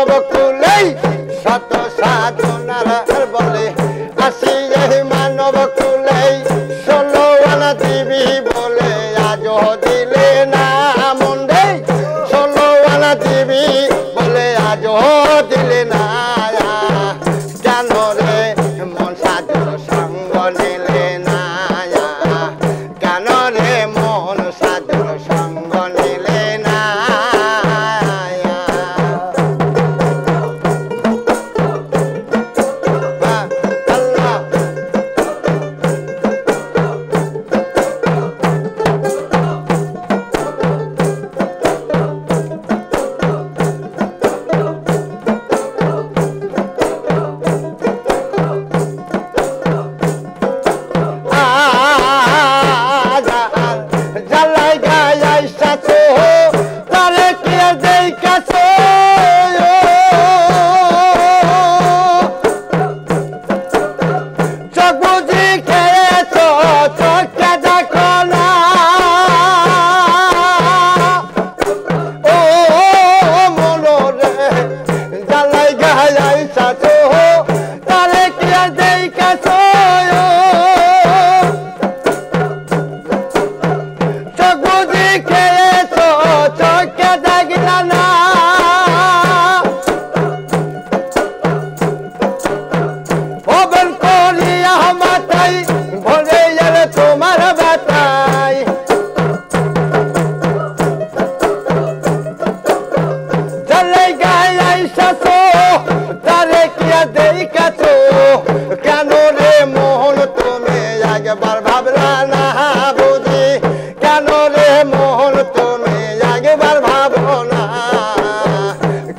মানব কুলেই শত সাধনার বলে আসি এই মানব কুলেই 16 আনা দিবি বলে আজও দিলে না মন্দে 16 আনা দিবি বলে আজও দিলে না কেন রে মন সাধুর সঙ্গ নিলে না কেন রে মন সাধুর সঙ্গ নিলে না কেন রে মোহন তুমি একবার ভাবলা না বুঝি কেন রে মোহন তুমি একবার ভাবো না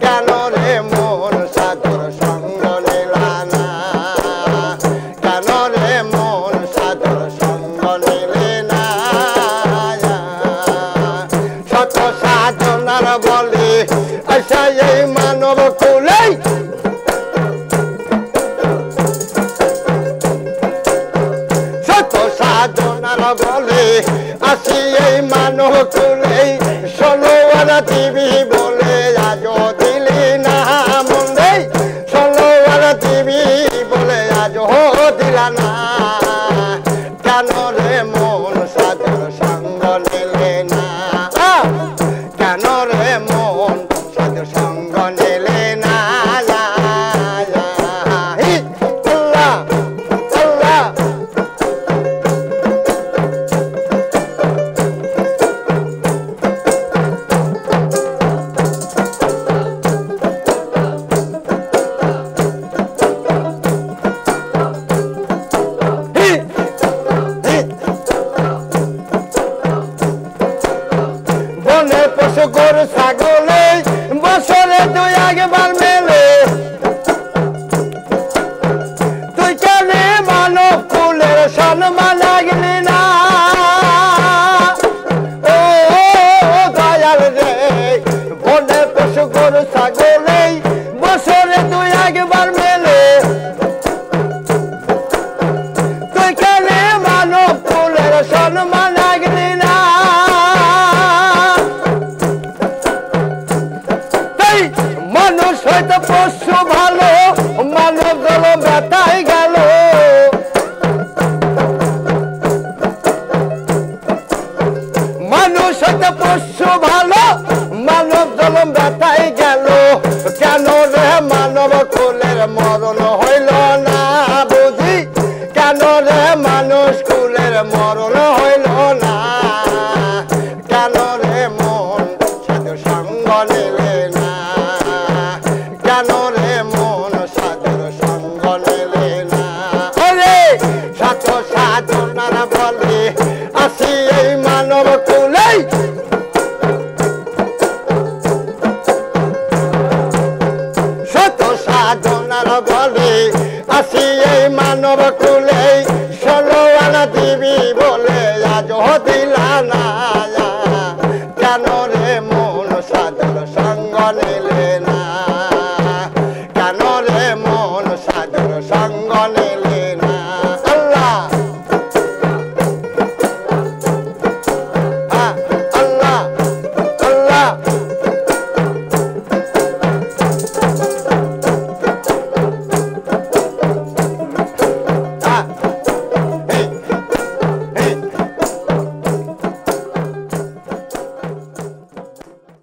কেন রে মোহন সাধুর সঙ্গ নিলা না কেন রে মোহন সাধুর সঙ্গ নিলে না শত সাধনার বলে আশা এই মানব কুলেই সাধনার বলে আসি এই মানব কুলেই 16 আনা দিবি বলে আজও দিলি না মন্দে 16 আনা দিবি বলে আজও দিলা না কেন রে মন সাধুর সঙ্গ নিলে না কেন রে মন সাধুর সঙ্গ নিলে না পশু গরু ছাগলে বছরে 2 একবার মেলে তুই কেন মানব কুলের সম্মান আগলি না ও দয়াল রে বনে পশু গরু ছাগলে বছরে 2 একবার মেলে তুই কেন মানব কুলের সম্মান আগলি না মানুষ হয়তো পশু ভালো মানব দল ব্যথায় গেল মানুষ হয়তো পশু ভালো মানব দল ব্যথায়